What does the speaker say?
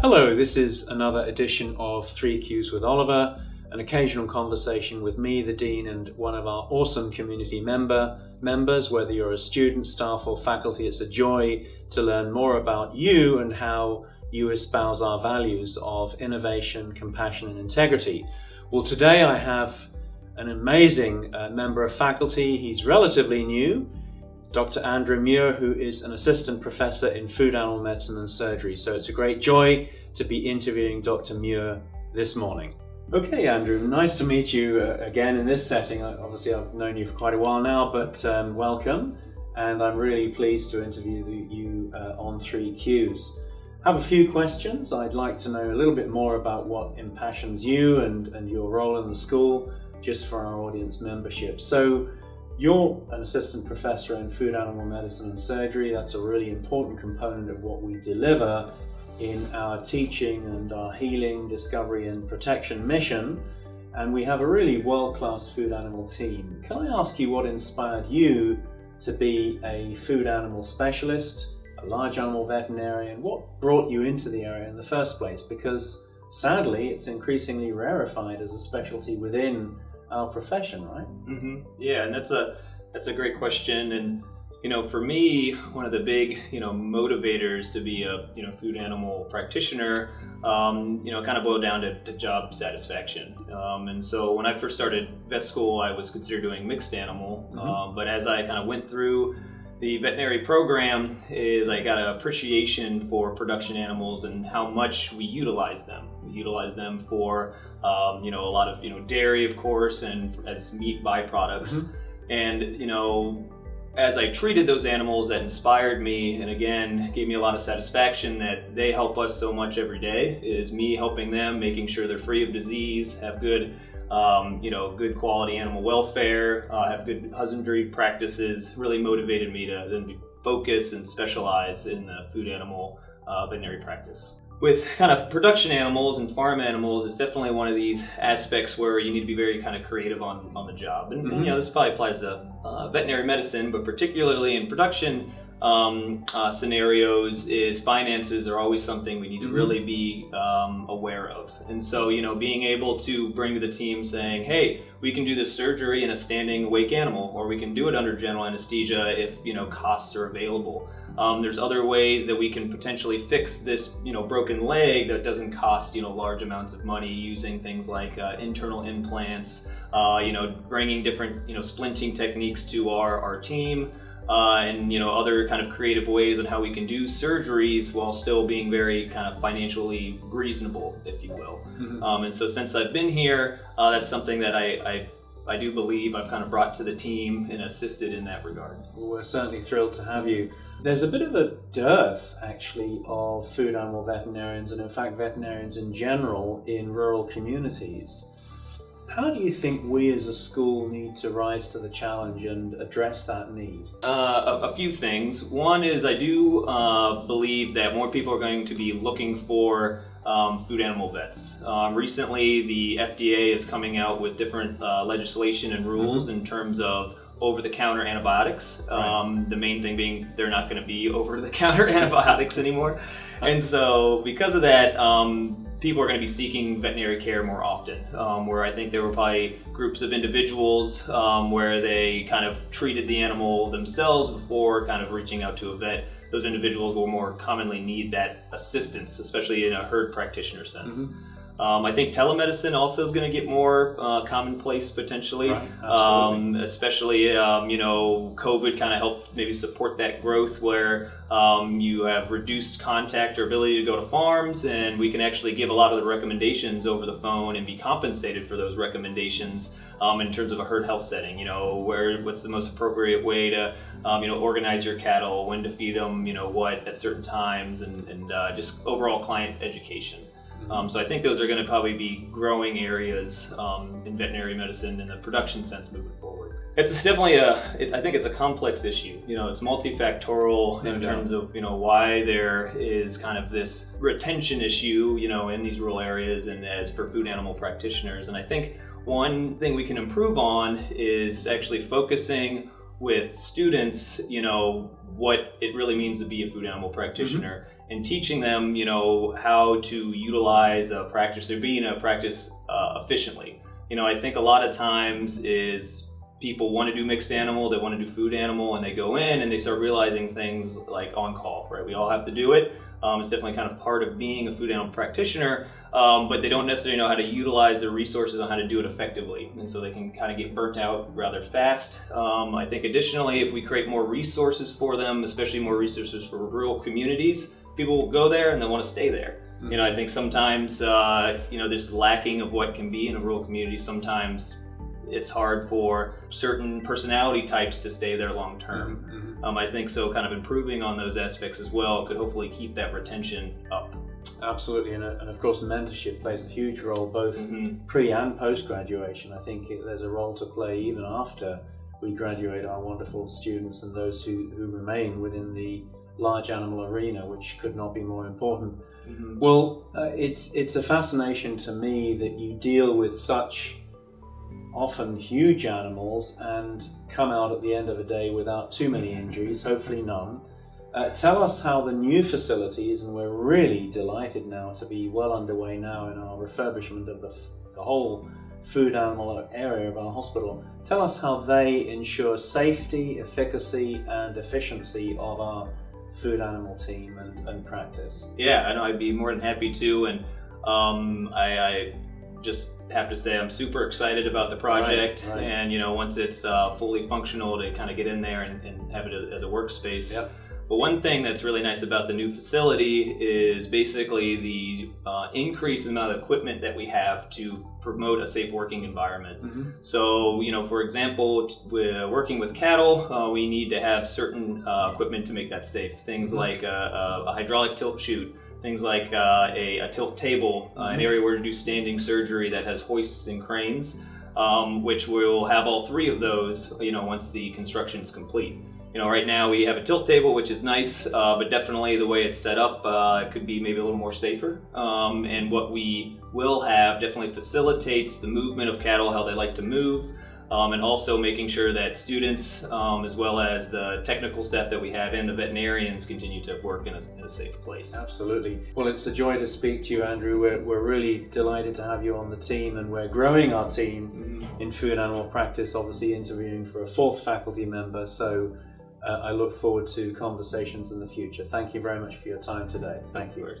Hello, this is another edition of 3 Qs with Oliver, an occasional conversation with me, the Dean, and one of our awesome community members. Whether you're a student, staff, or faculty, it's a joy to learn more about you and how you espouse our values of innovation, compassion, and integrity. Well, today I have an amazing member of faculty. He's relatively new, Dr. Muir, who is an assistant professor in food animal medicine and surgery. So it's a great joy to be interviewing Dr. Muir this morning. Okay, Andrew, nice to meet you again in this setting. Obviously, I've known you for quite a while now, but welcome. And I'm really pleased to interview you on 3 Qs. I have a few questions. I'd like to know a little bit more about what impassions you and your role in the school, just for our audience membership. So, you're an assistant professor in food animal medicine and surgery. That's a really important component of what we deliver in our teaching and our healing, discovery and protection mission. And we have a really world-class food animal team. Can I ask you what inspired you to be a food animal specialist, a large animal veterinarian? What brought you into the area in the first place? Because sadly, it's increasingly rarefied as a specialty within our profession, right? Mm-hmm. Yeah, and that's a great question. And for me, one of the big motivators to be a food animal practitioner, kind of boiled down to job satisfaction. And so when I first started vet school, I was considered doing mixed animal. But as I kind of went through the veterinary program, I got an appreciation for production animals and how much we utilize them. We utilize them for a lot of dairy, of course, and as meat byproducts. And as I treated those animals, that inspired me, and again gave me a lot of satisfaction that they help us so much every day. Is me helping them, making sure they're free of disease, have good good quality animal welfare, have good husbandry practices, really motivated me to then focus and specialize in the food animal veterinary practice. With kind of production animals and farm animals, it's definitely one of these aspects where you need to be very kind of creative on the job. And this probably applies to veterinary medicine, but particularly in production scenarios, is finances are always something we need to really be aware of. And so, being able to bring to the team saying, hey, we can do this surgery in a standing awake animal, or we can do it under general anesthesia if, costs are available. There's other ways that we can potentially fix this, broken leg that doesn't cost, large amounts of money, using things like internal implants, bringing different, splinting techniques to our team. And other kind of creative ways on how we can do surgeries while still being very kind of financially reasonable, if you will. And so since I've been here, that's something that I do believe I've kind of brought to the team and assisted in that regard. Well, we're certainly thrilled to have you. There's a bit of a dearth, actually, of food animal veterinarians, and in fact veterinarians in general, in rural communities. How do you think we as a school need to rise to the challenge and address that need? A few things. One is I do believe that more people are going to be looking for food animal vets. Recently, the FDA is coming out with different legislation and rules in terms of over-the-counter antibiotics. Right. The main thing being they're not going to be over-the-counter antibiotics anymore. And so because of that, people are going to be seeking veterinary care more often, where I think there were probably groups of individuals where they kind of treated the animal themselves before kind of reaching out to a vet. Those individuals will more commonly need that assistance, especially in a herd practitioner sense. I think telemedicine also is going to get more commonplace potentially, right, especially, COVID kind of helped maybe support that growth where you have reduced contact or ability to go to farms, and we can actually give a lot of the recommendations over the phone and be compensated for those recommendations in terms of a herd health setting, what's the most appropriate way to organize your cattle, when to feed them, what at certain times, and just overall client education. So I think those are going to probably be growing areas in veterinary medicine in the production sense moving forward. It's definitely I think it's a complex issue. It's multifactorial in terms of, why there is kind of this retention issue, in these rural areas and as for food animal practitioners. And I think one thing we can improve on is actually focusing with students, what it really means to be a food animal practitioner, and teaching them, how to utilize a practice or be in a practice efficiently. I think a lot of times is people want to do mixed animal, they want to do food animal, and they go in and they start realizing things like on call, right? We all have to do it. It's definitely kind of part of being a food animal practitioner, but they don't necessarily know how to utilize their resources on how to do it effectively. And so they can kind of get burnt out rather fast. I think additionally, if we create more resources for them, especially more resources for rural communities, people will go there and they want to stay there. I think sometimes, there's lacking of what can be in a rural community. Sometimes it's hard for certain personality types to stay there long term. I think so kind of improving on those aspects as well could hopefully keep that retention up. Absolutely, and of course mentorship plays a huge role both pre and post graduation. I think there's a role to play even after we graduate our wonderful students and those who remain within the large animal arena, which could not be more important. Well, it's a fascination to me that you deal with such often huge animals and come out at the end of the day without too many injuries, hopefully none. Tell us how the new facilities, and we're really delighted now to be well underway now in our refurbishment of the whole food animal area of our hospital. Tell us how they ensure safety, efficacy and efficiency of our food animal team and practice. Yeah, I know, I'd be more than happy to, and I just have to say I'm super excited about the project. Right. And once it's fully functional, to kind of get in there and have it as a workspace. Yep. But one thing that's really nice about the new facility is basically the increase in the amount of equipment that we have to promote a safe working environment. So, for example, we're working with cattle, we need to have certain equipment to make that safe. Things like a hydraulic tilt chute, things like a tilt table, an area where to do standing surgery that has hoists and cranes, which we'll have all three of those, once the construction is complete. Right now we have a tilt table, which is nice, but definitely the way it's set up, it could be maybe a little more safer. And what we will have definitely facilitates the movement of cattle, how they like to move, and also making sure that students, as well as the technical staff that we have and the veterinarians, continue to work in a safe place. Absolutely. Well, it's a joy to speak to you, Andrew. We're really delighted to have you on the team, and we're growing our team in food animal practice, obviously interviewing for a fourth faculty member. So I look forward to conversations in the future. Thank you very much for your time today. Thank you.